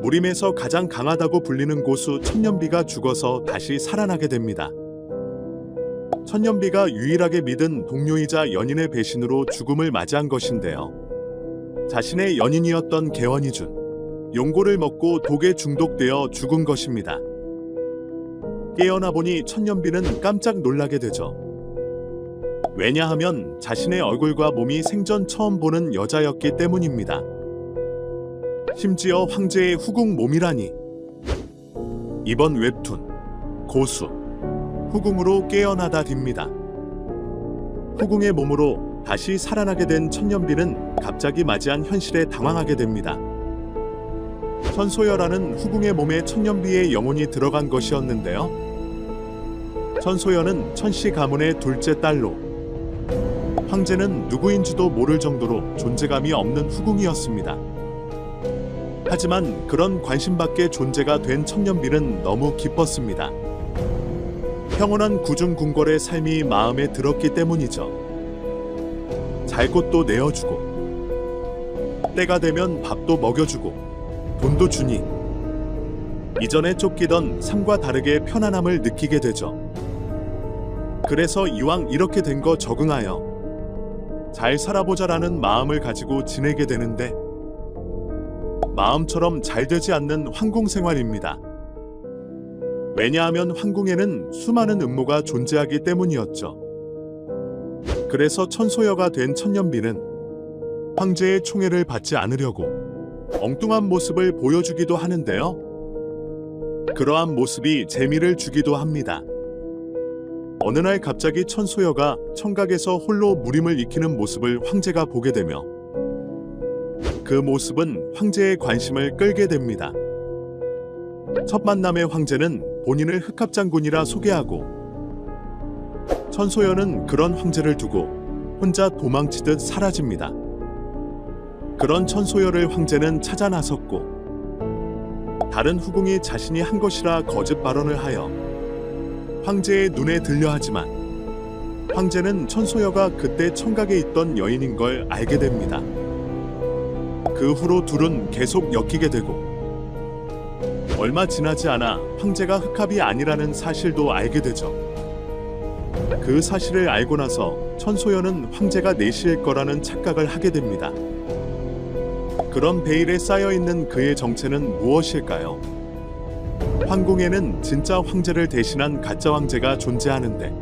무림에서 가장 강하다고 불리는 고수 천년비가 죽어서 다시 살아나게 됩니다. 천년비가 유일하게 믿은 동료이자 연인의 배신으로 죽음을 맞이한 것인데요. 자신의 연인이었던 개원이 준 용고를 먹고 독에 중독되어 죽은 것입니다. 깨어나 보니 천년비는 깜짝 놀라게 되죠. 왜냐하면 자신의 얼굴과 몸이 생전 처음 보는 여자였기 때문입니다. 심지어 황제의 후궁 몸이라니. 이번 웹툰 고수 후궁으로 깨어나다 딥니다. 후궁의 몸으로 다시 살아나게 된 천년비는 갑자기 맞이한 현실에 당황하게 됩니다. 천소여라는 후궁의 몸에 천년비의 영혼이 들어간 것이었는데요. 천소여는 천씨 가문의 둘째 딸로 황제는 누구인지도 모를 정도로 존재감이 없는 후궁이었습니다. 하지만 그런 관심밖에 존재가 된 천년비는 너무 기뻤습니다. 평온한 구중궁궐의 삶이 마음에 들었기 때문이죠. 잘 곳도 내어주고 때가 되면 밥도 먹여주고 돈도 주니 이전에 쫓기던 삶과 다르게 편안함을 느끼게 되죠. 그래서 이왕 이렇게 된 거 적응하여 잘 살아보자라는 마음을 가지고 지내게 되는데 마음처럼 잘 되지 않는 황궁 생활입니다. 왜냐하면 황궁에는 수많은 음모가 존재하기 때문이었죠. 그래서 천소여가 된 천년비는 황제의 총애를 받지 않으려고 엉뚱한 모습을 보여주기도 하는데요. 그러한 모습이 재미를 주기도 합니다. 어느 날 갑자기 천소여가 청각에서 홀로 무림을 익히는 모습을 황제가 보게 되며 그 모습은 황제의 관심을 끌게 됩니다. 첫 만남의 황제는 본인을 흑합장군이라 소개하고 천소여는 그런 황제를 두고 혼자 도망치듯 사라집니다. 그런 천소여를 황제는 찾아 나섰고 다른 후궁이 자신이 한 것이라 거짓 발언을 하여 황제의 눈에 들려 하지만 황제는 천소여가 그때 청각에 있던 여인인 걸 알게 됩니다. 그 후로 둘은 계속 엮이게 되고 얼마 지나지 않아 황제가 흑합이 아니라는 사실도 알게 되죠. 그 사실을 알고 나서 천소여는 황제가 내시일 거라는 착각을 하게 됩니다. 그런 베일에 쌓여있는 그의 정체는 무엇일까요? 황궁에는 진짜 황제를 대신한 가짜 황제가 존재하는데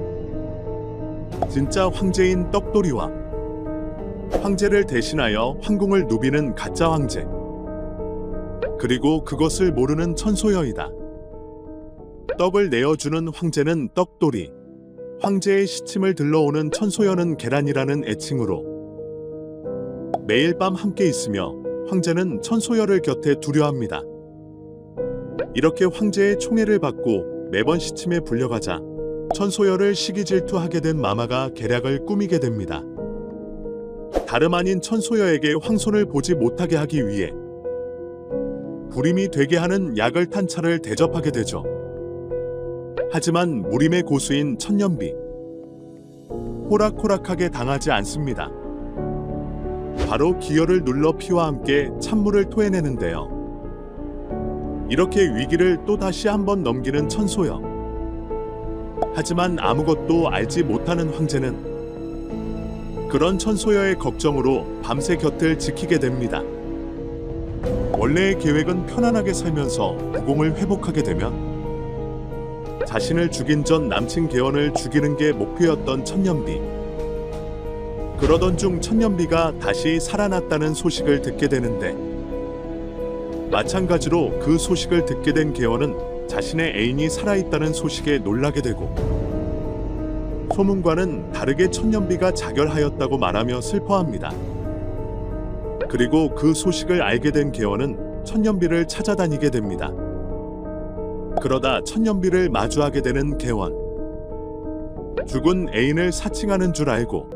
진짜 황제인 떡돌이와 황제를 대신하여 황궁을 누비는 가짜 황제, 그리고 그것을 모르는 천소여이다. 떡을 내어주는 황제는 떡돌이, 황제의 시침을 들러오는 천소여는 계란이라는 애칭으로 매일 밤 함께 있으며 황제는 천소여를 곁에 두려합니다. 이렇게 황제의 총애를 받고 매번 시침에 불려가자 천소여를 시기질투하게 된 마마가 계략을 꾸미게 됩니다. 다름 아닌 천소여에게 황손을 보지 못하게 하기 위해 불임이 되게 하는 약을 탄 차를 대접하게 되죠. 하지만 무림의 고수인 천년비 호락호락하게 당하지 않습니다. 바로 기혈을 눌러 피와 함께 찬물을 토해내는데요. 이렇게 위기를 또다시 한번 넘기는 천소여. 하지만 아무것도 알지 못하는 황제는 그런 천소여의 걱정으로 밤새 곁을 지키게 됩니다. 원래의 계획은 편안하게 살면서 부공을 회복하게 되면 자신을 죽인 전 남친 개원을 죽이는 게 목표였던 천년비. 그러던 중 천년비가 다시 살아났다는 소식을 듣게 되는데 마찬가지로 그 소식을 듣게 된 개원은 자신의 애인이 살아있다는 소식에 놀라게 되고 소문과는 다르게 천년비가 자결하였다고 말하며 슬퍼합니다. 그리고 그 소식을 알게 된 개원은 천년비를 찾아다니게 됩니다. 그러다 천년비를 마주하게 되는 개원. 죽은 애인을 사칭하는 줄 알고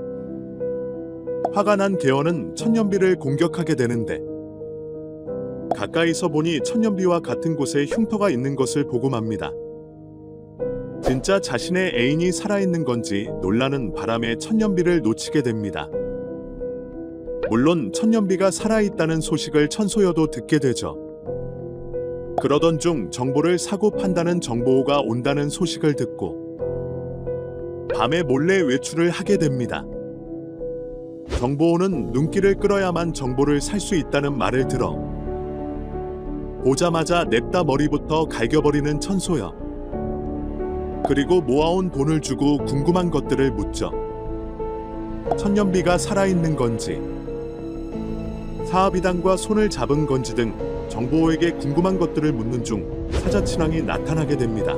화가 난 개원은 천년비를 공격하게 되는데 가까이서 보니 천년비와 같은 곳에 흉터가 있는 것을 보고 맙니다. 진짜 자신의 애인이 살아있는 건지 놀라는 바람에 천년비를 놓치게 됩니다. 물론 천년비가 살아있다는 소식을 천소여도 듣게 되죠. 그러던 중 정보를 사고 판다는 정보호가 온다는 소식을 듣고 밤에 몰래 외출을 하게 됩니다. 정보호는 눈길을 끌어야만 정보를 살 수 있다는 말을 들어 보자마자 냅다 머리부터 갈겨버리는 천소여. 그리고 모아온 돈을 주고 궁금한 것들을 묻죠. 천년비가 살아있는 건지, 사하비단과 손을 잡은 건지 등 정보호에게 궁금한 것들을 묻는 중 사자친왕이 나타나게 됩니다.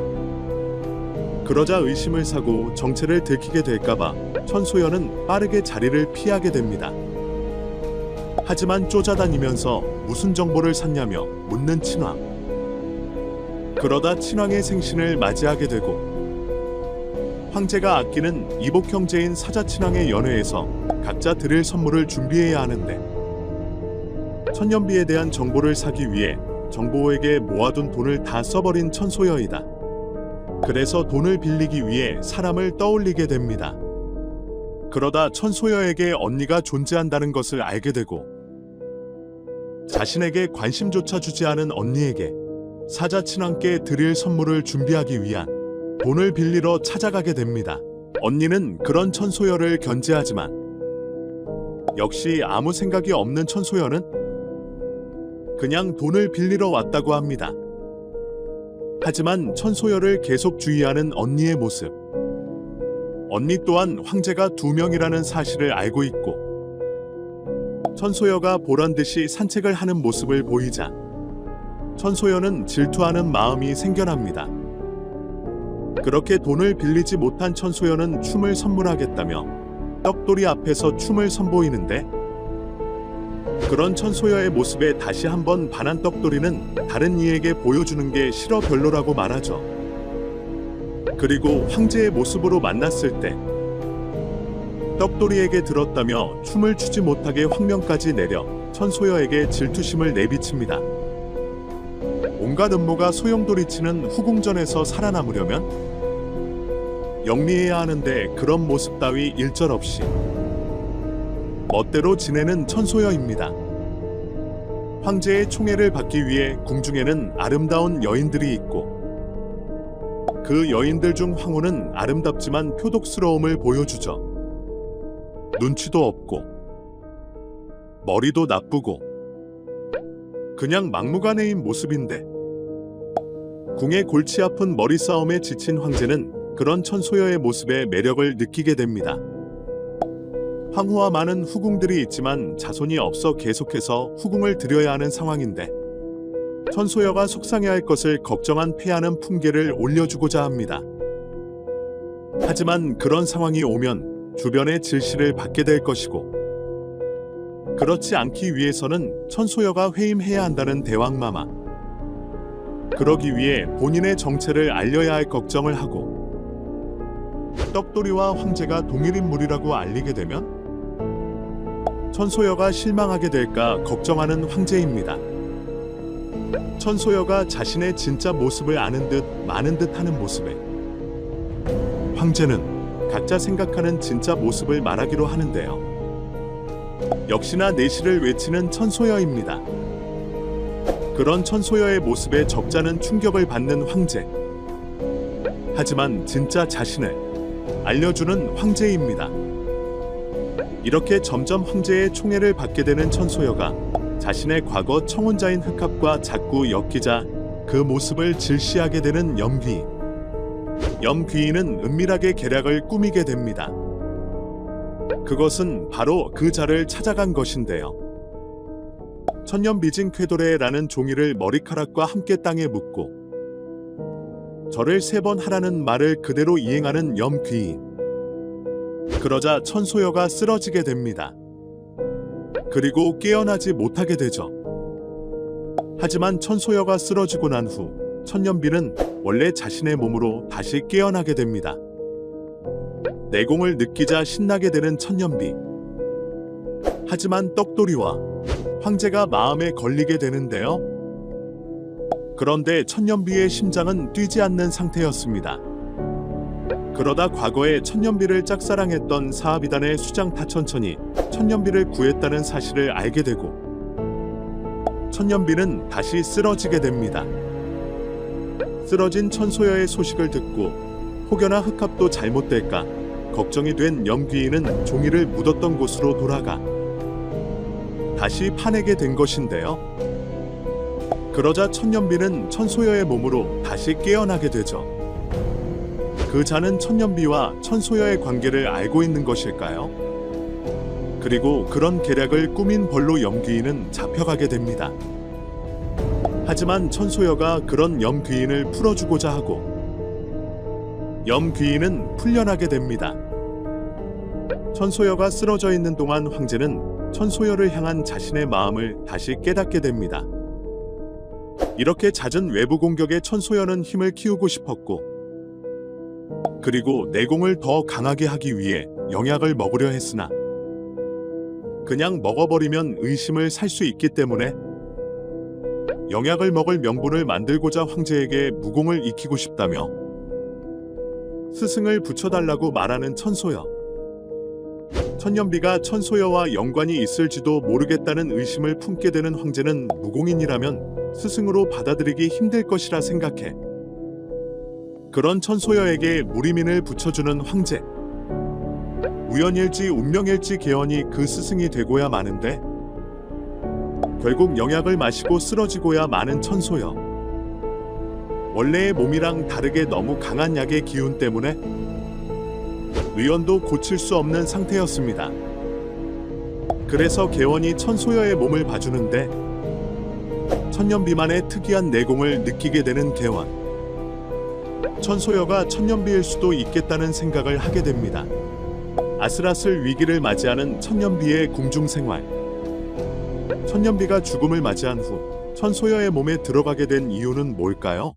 그러자 의심을 사고 정체를 들키게 될까봐 천소연은 빠르게 자리를 피하게 됩니다. 하지만 쫓아다니면서 무슨 정보를 샀냐며 묻는 친왕. 그러다 친왕의 생신을 맞이하게 되고 황제가 아끼는 이복 형제인 사자친왕의 연회에서 각자 드릴 선물을 준비해야 하는데 천년비에 대한 정보를 사기 위해 정보호에게 모아둔 돈을 다 써버린 천소여이다. 그래서 돈을 빌리기 위해 사람을 떠올리게 됩니다. 그러다 천소여에게 언니가 존재한다는 것을 알게 되고 자신에게 관심조차 주지 않은 언니에게 사자친왕께 드릴 선물을 준비하기 위한 돈을 빌리러 찾아가게 됩니다. 언니는 그런 천소여를 견제하지만 역시 아무 생각이 없는 천소여는 그냥 돈을 빌리러 왔다고 합니다. 하지만 천소여를 계속 주의하는 언니의 모습. 언니 또한 황제가 2명이라는 사실을 알고 있고 천소여가 보란듯이 산책을 하는 모습을 보이자 천소여는 질투하는 마음이 생겨납니다. 그렇게 돈을 빌리지 못한 천소여는 춤을 선물하겠다며 떡돌이 앞에서 춤을 선보이는데 그런 천소여의 모습에 다시 한번 반한 떡돌이는 다른 이에게 보여주는 게 싫어 별로라고 말하죠. 그리고 황제의 모습으로 만났을 때 떡돌이에게 들었다며 춤을 추지 못하게 황명까지 내려 천소여에게 질투심을 내비칩니다. 온갖 음모가 소용돌이치는 후궁전에서 살아남으려면 영리해야 하는데 그런 모습 따위 일절없이 멋대로 지내는 천소여입니다. 황제의 총애를 받기 위해 궁중에는 아름다운 여인들이 있고 그 여인들 중 황후는 아름답지만 표독스러움을 보여주죠. 눈치도 없고 머리도 나쁘고 그냥 막무가내인 모습인데 궁의 골치 아픈 머리 싸움에 지친 황제는 그런 천소여의 모습에 매력을 느끼게 됩니다. 황후와 많은 후궁들이 있지만 자손이 없어 계속해서 후궁을 들여야 하는 상황인데 천소여가 속상해할 것을 걱정한 폐하는 풍계를 올려주고자 합니다. 하지만 그런 상황이 오면 주변의 질시를 받게 될 것이고 그렇지 않기 위해서는 천소여가 회임해야 한다는 대왕마마. 그러기 위해 본인의 정체를 알려야 할 걱정을 하고 떡돌이와 황제가 동일 인물이라고 알리게 되면 천소여가 실망하게 될까 걱정하는 황제입니다. 천소여가 자신의 진짜 모습을 아는 듯 마는 듯 하는 모습에 황제는 각자 생각하는 진짜 모습을 말하기로 하는데요. 역시나 내시를 외치는 천소여입니다. 그런 천소여의 모습에 적잖은 충격을 받는 황제. 하지만 진짜 자신을 알려주는 황제입니다. 이렇게 점점 황제의 총애를 받게 되는 천소여가 자신의 과거 청혼자인 흑합과 자꾸 엮이자 그 모습을 질시하게 되는 염귀인. 염귀인은 은밀하게 계략을 꾸미게 됩니다. 그것은 바로 그 자를 찾아간 것인데요. 천년비진 쾌도레라는 종이를 머리카락과 함께 땅에 묻고 절을 3번 하라는 말을 그대로 이행하는 염귀인. 그러자 천소여가 쓰러지게 됩니다. 그리고 깨어나지 못하게 되죠. 하지만 천소여가 쓰러지고 난 후 천년비는 원래 자신의 몸으로 다시 깨어나게 됩니다. 내공을 느끼자 신나게 되는 천년비. 하지만 떡돌이와 황제가 마음에 걸리게 되는데요. 그런데 천년비의 심장은 뛰지 않는 상태였습니다. 그러다 과거에 천년비를 짝사랑했던 사하비단의 수장 타천천이 천년비를 구했다는 사실을 알게 되고 천년비는 다시 쓰러지게 됩니다. 쓰러진 천소여의 소식을 듣고 혹여나 흑합도 잘못될까 걱정이 된 염귀인은 종이를 묻었던 곳으로 돌아가 다시 파내게 된 것인데요. 그러자 천년비는 천소여의 몸으로 다시 깨어나게 되죠. 그 자는 천년비와 천소여의 관계를 알고 있는 것일까요? 그리고 그런 계략을 꾸민 벌로 염귀인은 잡혀가게 됩니다. 하지만 천소여가 그런 염귀인을 풀어주고자 하고 염귀인은 풀려나게 됩니다. 천소여가 쓰러져 있는 동안 황제는 천소여를 향한 자신의 마음을 다시 깨닫게 됩니다. 이렇게 잦은 외부 공격에 천소여는 힘을 키우고 싶었고 그리고 내공을 더 강하게 하기 위해 영약을 먹으려 했으나 그냥 먹어버리면 의심을 살 수 있기 때문에 영약을 먹을 명분을 만들고자 황제에게 무공을 익히고 싶다며 스승을 붙여달라고 말하는 천소여. 천년비가 천소여와 연관이 있을지도 모르겠다는 의심을 품게 되는 황제는 무공인이라면 스승으로 받아들이기 힘들 것이라 생각해 그런 천소여에게 무리민을 붙여주는 황제. 우연일지 운명일지 계연이 그 스승이 되고야 마는데 결국 영약을 마시고 쓰러지고야 마는 천소여. 원래의 몸이랑 다르게 너무 강한 약의 기운 때문에 의원도 고칠 수 없는 상태였습니다. 그래서 계원이 천소여의 몸을 봐주는데 천년비만의 특이한 내공을 느끼게 되는 계원. 천소여가 천년비일 수도 있겠다는 생각을 하게 됩니다. 아슬아슬 위기를 맞이하는 천년비의 궁중생활. 천년비가 죽음을 맞이한 후 천소여의 몸에 들어가게 된 이유는 뭘까요?